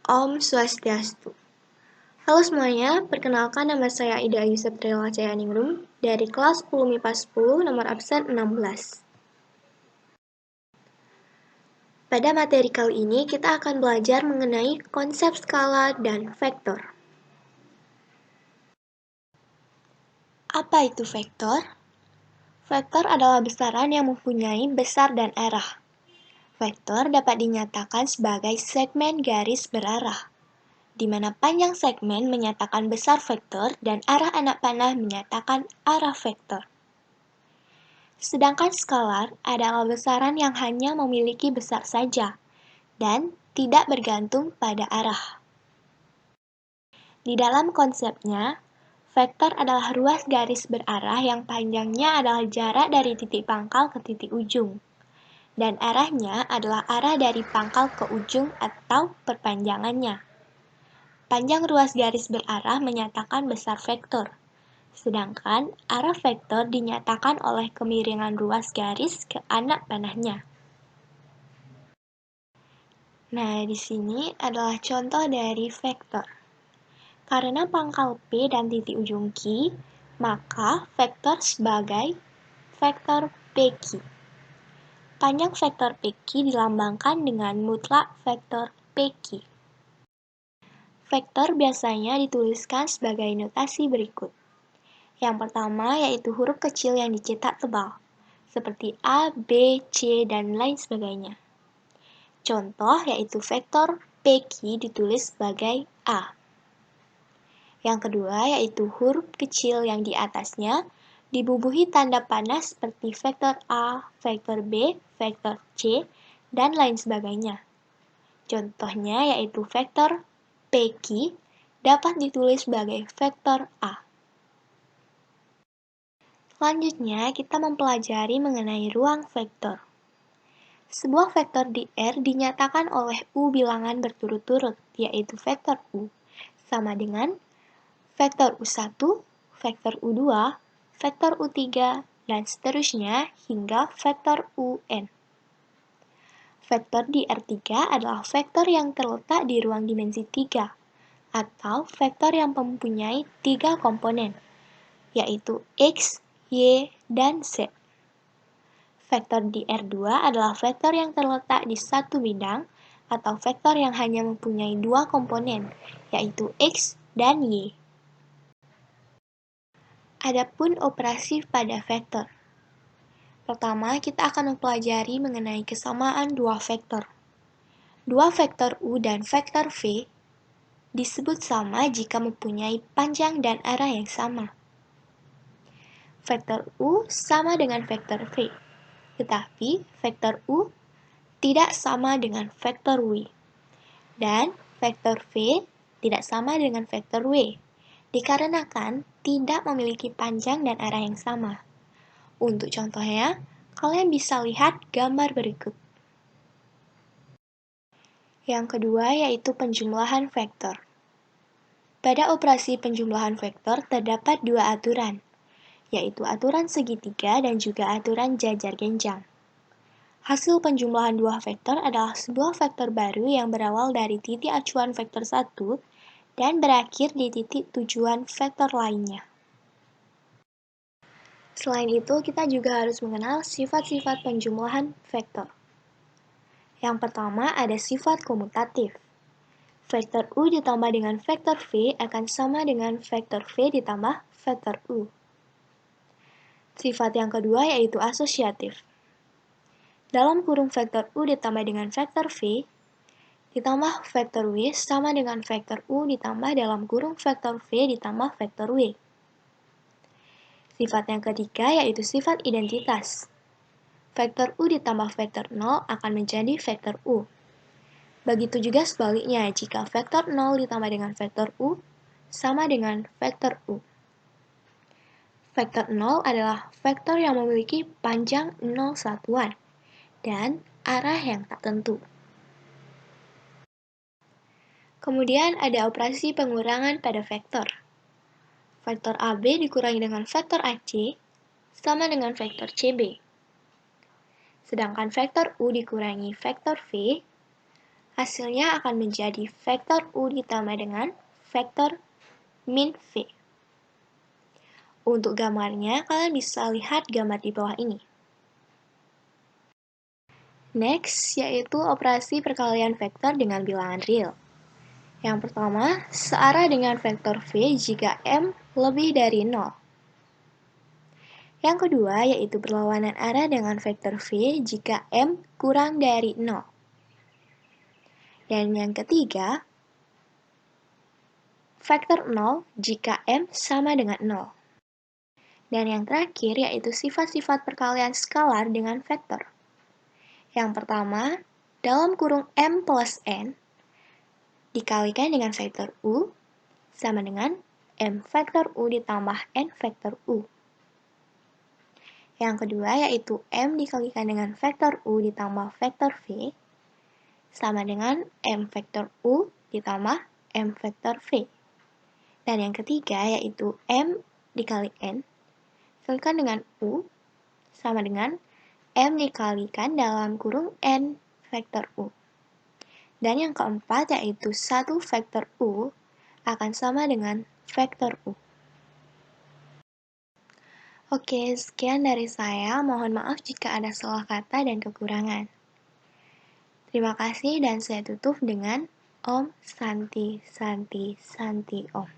Om Swastiastu. Halo semuanya, perkenalkan nama saya Ida Ayu Septriala Cayaningrum dari kelas 10 MIPA 10 nomor absen 16. Pada materi kali ini kita akan belajar mengenai konsep skala dan vektor. Apa itu vektor? Vektor adalah besaran yang mempunyai besar dan arah. Vektor dapat dinyatakan sebagai segmen garis berarah, di mana panjang segmen menyatakan besar vektor dan arah anak panah menyatakan arah vektor. Sedangkan skalar adalah besaran yang hanya memiliki besar saja dan tidak bergantung pada arah. Di dalam konsepnya, vektor adalah ruas garis berarah yang panjangnya adalah jarak dari titik pangkal ke titik ujung, dan arahnya adalah arah dari pangkal ke ujung atau perpanjangannya. Panjang ruas garis berarah menyatakan besar vektor, sedangkan arah vektor dinyatakan oleh kemiringan ruas garis ke anak panahnya. Nah, di sini adalah contoh dari vektor. Karena pangkal P dan titik ujung Q, maka vektor sebagai vektor PQ. Panjang vektor PQ dilambangkan dengan mutlak vektor PQ. Vektor biasanya dituliskan sebagai notasi berikut. Yang pertama yaitu huruf kecil yang dicetak tebal, seperti A, B, C, dan lain sebagainya. Contoh yaitu vektor PQ ditulis sebagai A. Yang kedua yaitu huruf kecil yang di atasnya dibubuhi tanda panah seperti vektor A, vektor B, vektor C, dan lain sebagainya. Contohnya yaitu vektor PQ dapat ditulis sebagai vektor A. Selanjutnya, kita mempelajari mengenai ruang vektor. Sebuah vektor di R dinyatakan oleh U bilangan berturut-turut, yaitu vektor U, sama dengan vektor U1, vektor U2, vektor U3, dan seterusnya hingga vektor UN. Vektor di R3 adalah vektor yang terletak di ruang dimensi 3, atau vektor yang mempunyai 3 komponen, yaitu X, Y, dan Z. Vektor di R2 adalah vektor yang terletak di satu bidang, atau vektor yang hanya mempunyai 2 komponen, yaitu X dan Y. Adapun operasi pada vektor. Pertama, kita akan mempelajari mengenai kesamaan dua vektor. Dua vektor U dan vektor V disebut sama jika mempunyai panjang dan arah yang sama. Vektor U sama dengan vektor V, tetapi vektor U tidak sama dengan vektor W. Dan vektor V tidak sama dengan vektor W, dikarenakan tidak memiliki panjang dan arah yang sama. Untuk contohnya, kalian bisa lihat gambar berikut. Yang kedua yaitu penjumlahan vektor. Pada operasi penjumlahan vektor terdapat dua aturan, yaitu aturan segitiga dan juga aturan jajar genjang. Hasil penjumlahan dua vektor adalah sebuah vektor baru yang berawal dari titik acuan vektor 1 dan berakhir di titik tujuan vektor lainnya. Selain itu, kita juga harus mengenal sifat-sifat penjumlahan vektor. Yang pertama ada sifat komutatif. Vektor U ditambah dengan vektor V akan sama dengan vektor V ditambah vektor U. Sifat yang kedua yaitu asosiatif. Dalam kurung vektor U ditambah dengan vektor V, ditambah vektor W sama dengan vektor U ditambah dalam kurung vektor V ditambah vektor W. Sifat yang ketiga yaitu sifat identitas. Vektor U ditambah vektor 0 akan menjadi vektor U. Begitu juga sebaliknya jika vektor 0 ditambah dengan vektor U sama dengan vektor U. Vektor 0 adalah vektor yang memiliki panjang 0 satuan dan arah yang tak tentu. Kemudian ada operasi pengurangan pada vektor. Vektor AB dikurangi dengan vektor AC sama dengan vektor CB. Sedangkan vektor U dikurangi vektor V, Hasilnya akan menjadi vektor U ditambah dengan vektor min V. Untuk gambarnya, kalian bisa lihat gambar di bawah ini. Next, yaitu operasi perkalian vektor dengan bilangan real. Yang pertama, searah dengan vektor V jika M lebih dari 0. Yang kedua, yaitu berlawanan arah dengan vektor V jika M kurang dari 0. Dan yang ketiga, vektor 0 jika M sama dengan 0. Dan yang terakhir, yaitu sifat-sifat perkalian skalar dengan vektor. Yang pertama, dalam kurung M plus N dikalikan dengan vektor U sama dengan M vektor U ditambah N vektor U. Yang kedua yaitu M dikalikan dengan vektor U ditambah vektor V sama dengan M vektor U ditambah M vektor V. Dan yang ketiga yaitu M dikali N dikalikan dengan U sama dengan M dikalikan dalam kurung N vektor U. Dan yang keempat yaitu 1 vektor U akan sama dengan vektor U. Oke, sekian dari saya. Mohon maaf jika ada salah kata dan kekurangan. Terima kasih dan saya tutup dengan Om Santi Santi Santi Om.